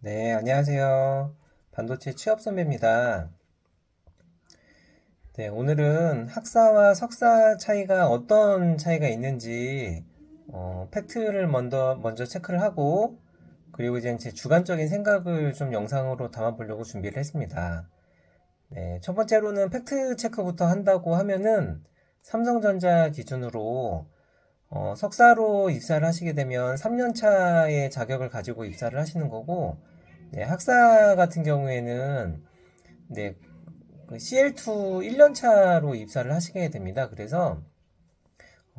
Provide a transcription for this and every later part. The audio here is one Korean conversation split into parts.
네, 안녕하세요. 반도체 취업 선배입니다. 네, 오늘은 학사와 석사 차이가 어떤 차이가 있는지, 팩트를 먼저 체크를 하고, 그리고 이제 제 주관적인 생각을 좀 영상으로 담아보려고 준비를 했습니다. 네, 첫 번째로는 팩트 체크부터 한다고 하면은, 삼성전자 기준으로, 석사로 입사를 하시게 되면 3년 차의 자격을 가지고 입사를 하시는 거고, 네, 학사 같은 경우에는 네, 그 CL2 1년 차로 입사를 하시게 됩니다. 그래서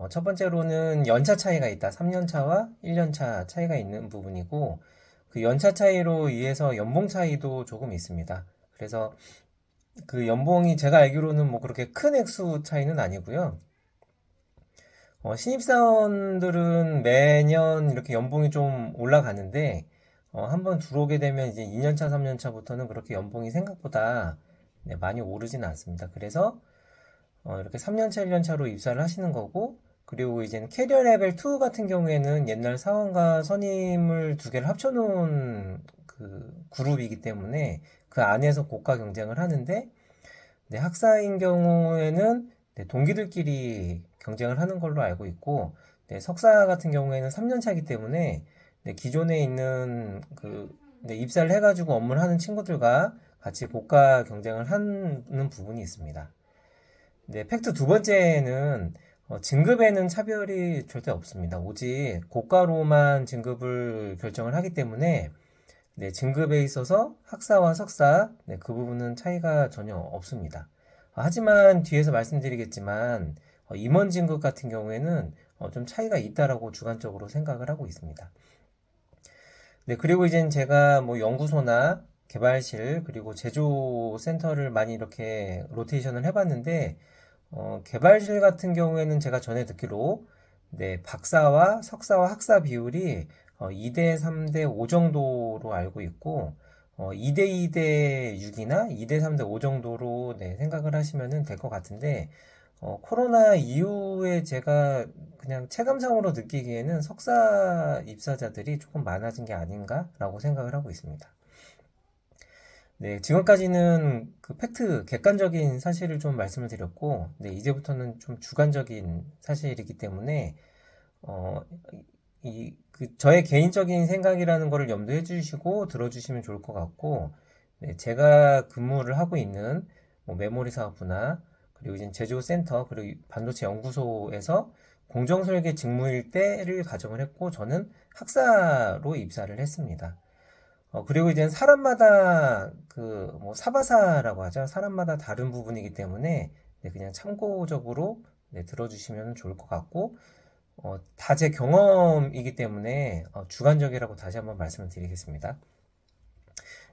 첫 번째로는 연차 차이가 있다. 3년 차와 1년 차 차이가 있는 부분이고 그 연차 차이로 인해서 연봉 차이도 조금 있습니다. 그래서 그 연봉이 제가 알기로는 뭐 그렇게 큰 액수 차이는 아니고요. 신입사원들은 매년 이렇게 연봉이 좀 올라가는데, 한번 들어오게 되면 이제 2년차, 3년차부터는 그렇게 연봉이 생각보다 네, 많이 오르지는 않습니다. 그래서, 이렇게 3년차, 1년차로 입사를 하시는 거고, 그리고 이제는 캐리어 레벨 2 같은 경우에는 옛날 사원과 선임을 두 개를 합쳐놓은 그 그룹이기 때문에 그 안에서 고가 경쟁을 하는데, 네, 학사인 경우에는 네, 동기들끼리 경쟁을 하는 걸로 알고 있고, 네, 석사 같은 경우에는 3년 차이기 때문에 네, 기존에 있는 네, 입사를 해가지고 업무를 하는 친구들과 같이 고가 경쟁을 하는 부분이 있습니다. 네, 팩트 두 번째는 진급에는 차별이 절대 없습니다. 오직 고가로만 진급을 결정을 하기 때문에 네, 진급에 있어서 학사와 석사, 네, 그 부분은 차이가 전혀 없습니다. 하지만 뒤에서 말씀드리겠지만, 임원 진급 같은 경우에는 좀 차이가 있다라고 주관적으로 생각을 하고 있습니다. 네, 그리고 이제 제가 뭐 연구소나 개발실, 그리고 제조센터를 많이 이렇게 로테이션을 해봤는데, 개발실 같은 경우에는 제가 전에 듣기로, 네, 박사와 석사와 학사 비율이 2대 3대 5 정도로 알고 있고, 2대 2대 6이나 2대 3대 5 정도로 네, 생각을 하시면 될 것 같은데, 코로나 이후에 제가 그냥 체감상으로 느끼기에는 석사 입사자들이 조금 많아진 게 아닌가라고 생각을 하고 있습니다. 네, 지금까지는 그 팩트, 객관적인 사실을 좀 말씀을 드렸고, 네, 이제부터는 좀 주관적인 사실이기 때문에, 어, 저의 개인적인 생각이라는 거를 염두해 주시고 들어주시면 좋을 것 같고, 네, 제가 근무를 하고 있는 뭐 메모리 사업부나, 그리고 이제 제조센터, 그리고 반도체 연구소에서 공정설계 직무일 때를 가정을 했고, 저는 학사로 입사를 했습니다. 그리고 이제 사람마다 뭐 사바사라고 하죠. 사람마다 다른 부분이기 때문에 네, 그냥 참고적으로 네, 들어주시면 좋을 것 같고, 다 제 경험이기 때문에 주관적이라고 다시 한번 말씀을 드리겠습니다.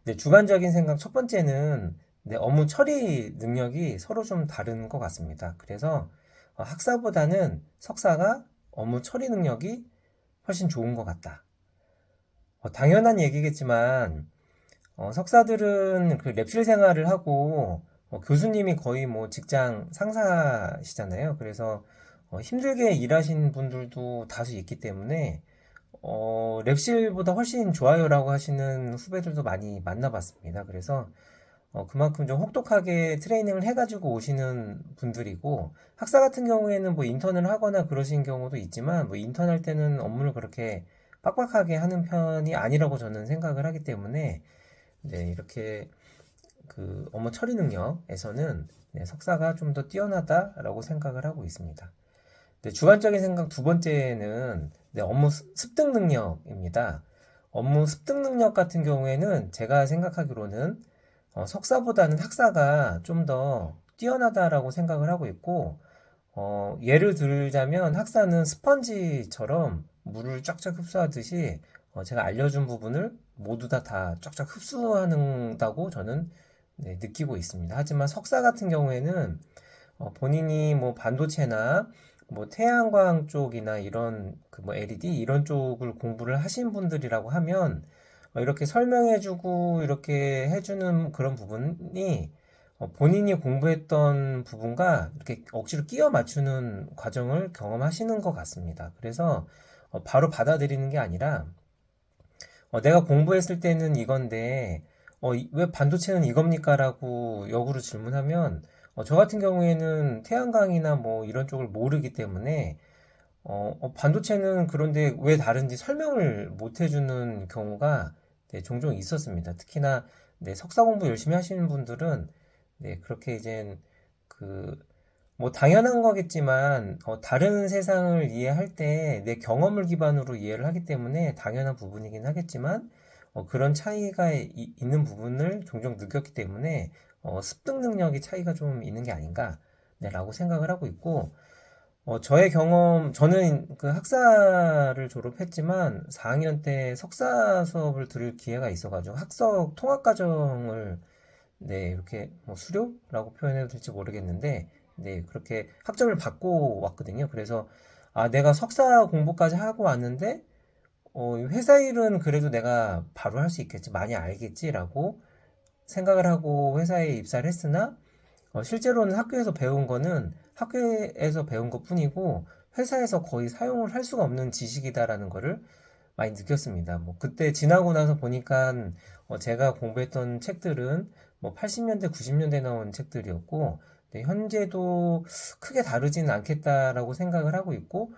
네, 주관적인 생각 첫 번째는 네, 업무 처리 능력이 서로 좀 다른 것 같습니다. 그래서 학사보다는 석사가 업무 처리 능력이 훨씬 좋은 것 같다. 당연한 얘기겠지만 석사들은 그 랩실 생활을 하고 교수님이 거의 뭐 직장 상사시잖아요. 그래서 힘들게 일하신 분들도 다수 있기 때문에 랩실보다 훨씬 좋아요라고 하시는 후배들도 많이 만나봤습니다. 그래서 그만큼 좀 혹독하게 트레이닝을 해가지고 오시는 분들이고 학사 같은 경우에는 뭐 인턴을 하거나 그러신 경우도 있지만 뭐 인턴 할 때는 업무를 그렇게 빡빡하게 하는 편이 아니라고 저는 생각을 하기 때문에 네, 이렇게 그 업무 처리 능력에서는 네, 석사가 좀 더 뛰어나다라고 생각을 하고 있습니다. 네, 주관적인 생각 두 번째는 네, 업무 습득 능력입니다. 업무 습득 능력 같은 경우에는 제가 생각하기로는 석사보다는 학사가 좀 더 뛰어나다라고 생각을 하고 있고, 예를 들자면 학사는 스펀지처럼 물을 쫙쫙 흡수하듯이 제가 알려준 부분을 모두 다 쫙쫙 흡수한다고 저는 네, 느끼고 있습니다. 하지만 석사 같은 경우에는 본인이 뭐 반도체나 뭐 태양광 쪽이나 이런 그 뭐 LED 이런 쪽을 공부를 하신 분들이라고 하면 이렇게 설명해주고 이렇게 해주는 그런 부분이 본인이 공부했던 부분과 이렇게 억지로 끼워 맞추는 과정을 경험하시는 것 같습니다. 그래서 바로 받아들이는 게 아니라 내가 공부했을 때는 이건데, 왜 반도체는 이겁니까? 라고 역으로 질문하면, 저 같은 경우에는 태양광이나 뭐 이런 쪽을 모르기 때문에, 반도체는 그런데 왜 다른지 설명을 못 해주는 경우가 네, 종종 있었습니다. 특히나 네, 석사 공부 열심히 하시는 분들은 네, 그렇게 이제 그 뭐 당연한 거겠지만 다른 세상을 이해할 때 내 경험을 기반으로 이해를 하기 때문에 당연한 부분이긴 하겠지만 그런 차이가 있는 부분을 종종 느꼈기 때문에 습득 능력의 차이가 좀 있는 게 아닌가 네, 라고 생각을 하고 있고 저의 경험, 저는 그 학사를 졸업했지만 4학년 때 석사 수업을 들을 기회가 있어가지고 학석 통합 과정을 네, 이렇게 뭐 수료라고 표현해도 될지 모르겠는데 네, 그렇게 학점을 받고 왔거든요. 그래서 내가 석사 공부까지 하고 왔는데 회사 일은 그래도 내가 바로 할 수 있겠지, 많이 알겠지라고 생각을 하고 회사에 입사를 했으나 실제로는 학교에서 배운 거는 학교에서 배운 것 뿐이고 회사에서 거의 사용을 할 수가 없는 지식이다라는 거를 많이 느꼈습니다. 뭐 그때 지나고 나서 보니까 제가 공부했던 책들은 뭐 80년대, 90년대 나온 책들이었고 네, 현재도 크게 다르지는 않겠다라고 생각을 하고 있고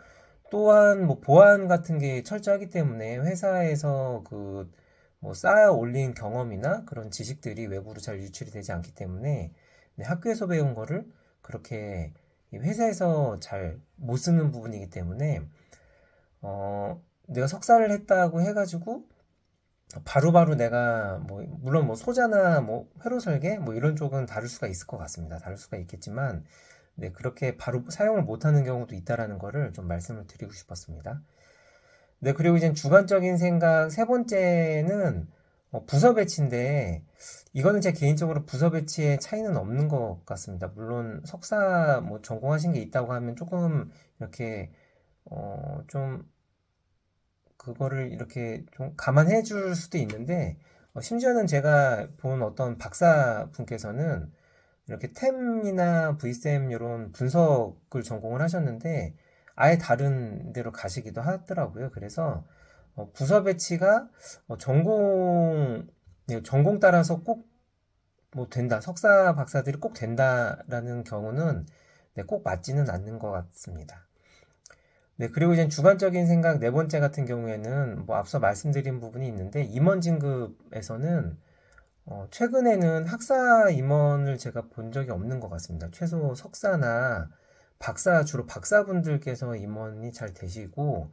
또한 뭐 보안 같은 게 철저하기 때문에 회사에서 그 뭐 쌓아 올린 경험이나 그런 지식들이 외부로 잘 유출이 되지 않기 때문에 네, 학교에서 배운 거를 그렇게 회사에서 잘 못 쓰는 부분이기 때문에 내가 석사를 했다고 해가지고 바로바로 내가 뭐 물론 뭐 소자나 뭐 회로 설계 뭐 이런 쪽은 다를 수가 있을 것 같습니다. 다를 수가 있겠지만 네, 그렇게 바로 사용을 못하는 경우도 있다라는 거를 좀 말씀을 드리고 싶었습니다. 네, 그리고 이제 주관적인 생각 세 번째는 부서 배치인데 이거는 제 개인적으로 부서 배치에 차이는 없는 것 같습니다. 물론 석사 뭐 전공하신 게 있다고 하면 조금 이렇게 좀 그거를 이렇게 좀 감안해 줄 수도 있는데 심지어는 제가 본 어떤 박사 분께서는 이렇게 템이나 VSM 이런 분석을 전공을 하셨는데 아예 다른 데로 가시기도 하더라고요. 그래서 부서 배치가 전공 따라서 꼭 뭐 된다. 석사 박사들이 꼭 된다라는 경우는 네, 꼭 맞지는 않는 것 같습니다. 네, 그리고 이제 주관적인 생각 네 번째 같은 경우에는 뭐 앞서 말씀드린 부분이 있는데 임원 진급에서는 최근에는 학사 임원을 제가 본 적이 없는 것 같습니다. 최소 석사나 박사, 주로 박사분들께서 임원이 잘 되시고,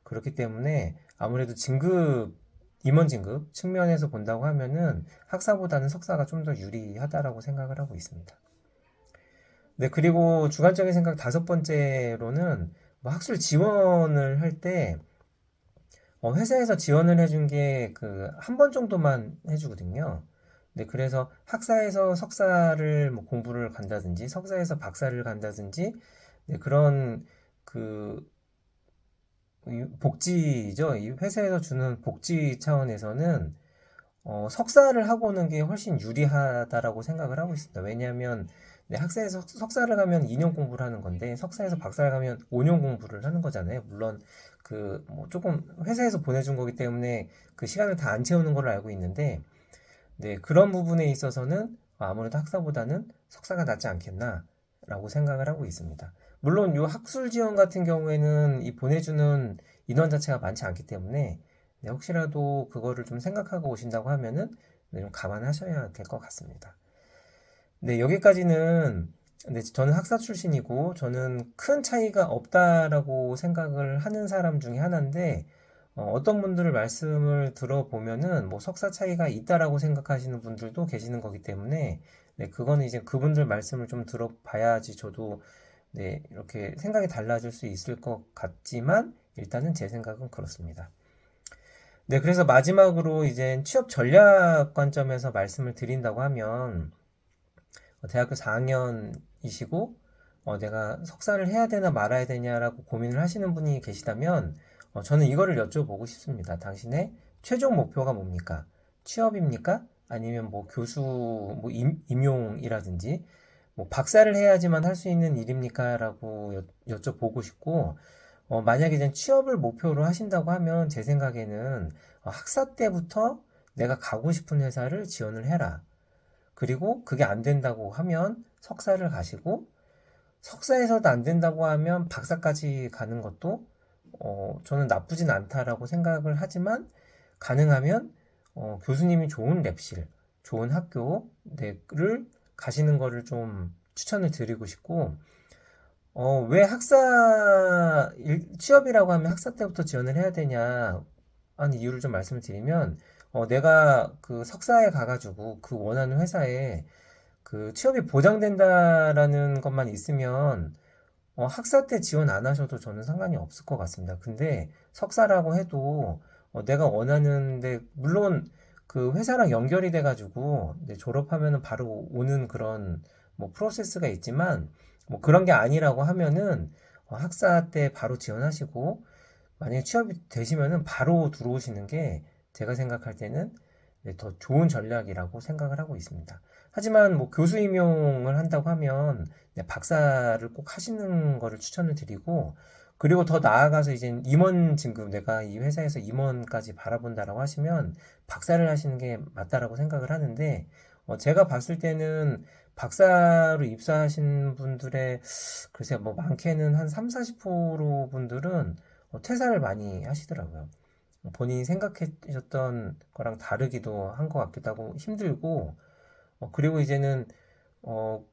그렇기 때문에 아무래도 임원 진급 측면에서 본다고 하면은 학사보다는 석사가 좀 더 유리하다라고 생각을 하고 있습니다. 네, 그리고 주관적인 생각 다섯 번째로는 뭐 학술 지원을 할 때, 회사에서 지원을 해준 게 그 한 번 정도만 해주거든요. 네, 그래서 학사에서 석사를 뭐 공부를 간다든지, 석사에서 박사를 간다든지, 네, 그런 그 복지죠. 이 회사에서 주는 복지 차원에서는 석사를 하고 오는 게 훨씬 유리하다라고 생각을 하고 있습니다. 왜냐하면 네, 학사에서 석사를 가면 2년 공부를 하는 건데 석사에서 박사를 가면 5년 공부를 하는 거잖아요. 물론 그 뭐 조금 회사에서 보내준 거기 때문에 그 시간을 다 안 채우는 걸로 알고 있는데 네, 그런 부분에 있어서는 아무래도 학사보다는 석사가 낫지 않겠나라고 생각을 하고 있습니다. 물론 이 학술 지원 같은 경우에는 이 보내주는 인원 자체가 많지 않기 때문에 네, 혹시라도 그거를 좀 생각하고 오신다고 하면은 네, 좀 감안하셔야 될 것 같습니다. 네, 여기까지는 네, 저는 학사 출신이고 저는 큰 차이가 없다라고 생각을 하는 사람 중에 하나인데 떤 분들을 말씀을 들어보면은 뭐 석사 차이가 있다라고 생각하시는 분들도 계시는 거기 때문에 네, 그거는 이제 그분들 말씀을 좀 들어봐야지 저도 네, 이렇게 생각이 달라질 수 있을 것 같지만 일단은 제 생각은 그렇습니다. 네, 그래서 마지막으로 이제 취업 전략 관점에서 말씀을 드린다고 하면 대학교 4학년이시고 내가 석사를 해야 되나 말아야 되냐라고 고민을 하시는 분이 계시다면 저는 이거를 여쭤보고 싶습니다. 당신의 최종 목표가 뭡니까? 취업입니까? 아니면 뭐 교수 뭐 임용이라든지 뭐 박사를 해야지만 할 수 있는 일입니까? 라고 여쭤보고 싶고 만약에 이제 취업을 목표로 하신다고 하면 제 생각에는 학사 때부터 내가 가고 싶은 회사를 지원을 해라. 그리고 그게 안 된다고 하면 석사를 가시고 석사에서도 안 된다고 하면 박사까지 가는 것도 저는 나쁘진 않다라고 생각을 하지만 가능하면 교수님이 좋은 랩실, 좋은 학교를 가시는 거를 좀 추천을 드리고 싶고 왜 취업이라고 하면 학사 때부터 지원을 해야 되냐 하는 이유를 좀 말씀을 드리면 내가 그 석사에 가가지고 그 원하는 회사에 그 취업이 보장된다라는 것만 있으면 학사 때 지원 안 하셔도 저는 상관이 없을 것 같습니다. 근데 석사라고 해도 내가 원하는데 물론 그 회사랑 연결이 돼가지고 졸업하면은 바로 오는 그런 뭐 프로세스가 있지만 뭐 그런 게 아니라고 하면은 학사 때 바로 지원하시고 만약에 취업이 되시면은 바로 들어오시는 게 제가 생각할 때는 더 좋은 전략이라고 생각을 하고 있습니다. 하지만 뭐 교수 임용을 한다고 하면 박사를 꼭 하시는 거를 추천을 드리고 그리고 더 나아가서 이제 임원 진급 내가 이 회사에서 임원까지 바라본다라고 하시면 박사를 하시는 게 맞다라고 생각을 하는데 제가 봤을 때는 박사로 입사하신 분들의 글쎄 뭐 많게는 한 3, 40% 분들은 퇴사를 많이 하시더라고요. 본인이 생각하셨던 거랑 다르기도 한 것 같기도 하고 힘들고 그리고 이제는 어,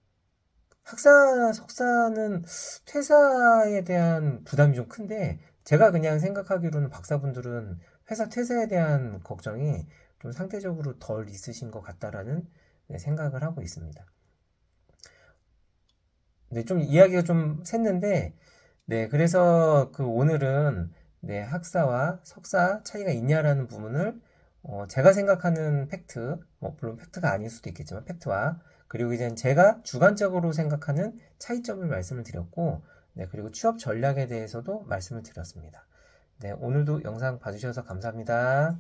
석사는 퇴사에 대한 부담이 좀 큰데 제가 그냥 생각하기로는 박사분들은 회사 퇴사에 대한 걱정이 좀 상대적으로 덜 있으신 것 같다라는 생각을 하고 있습니다. 네, 좀 이야기가 좀 샜는데 네, 그래서 그 오늘은 네, 학사와 석사 차이가 있냐라는 부분을 제가 생각하는 팩트, 물론 팩트가 아닐 수도 있겠지만 팩트와 그리고 이제 제가 주관적으로 생각하는 차이점을 말씀을 드렸고, 네, 그리고 취업 전략에 대해서도 말씀을 드렸습니다. 네, 오늘도 영상 봐주셔서 감사합니다.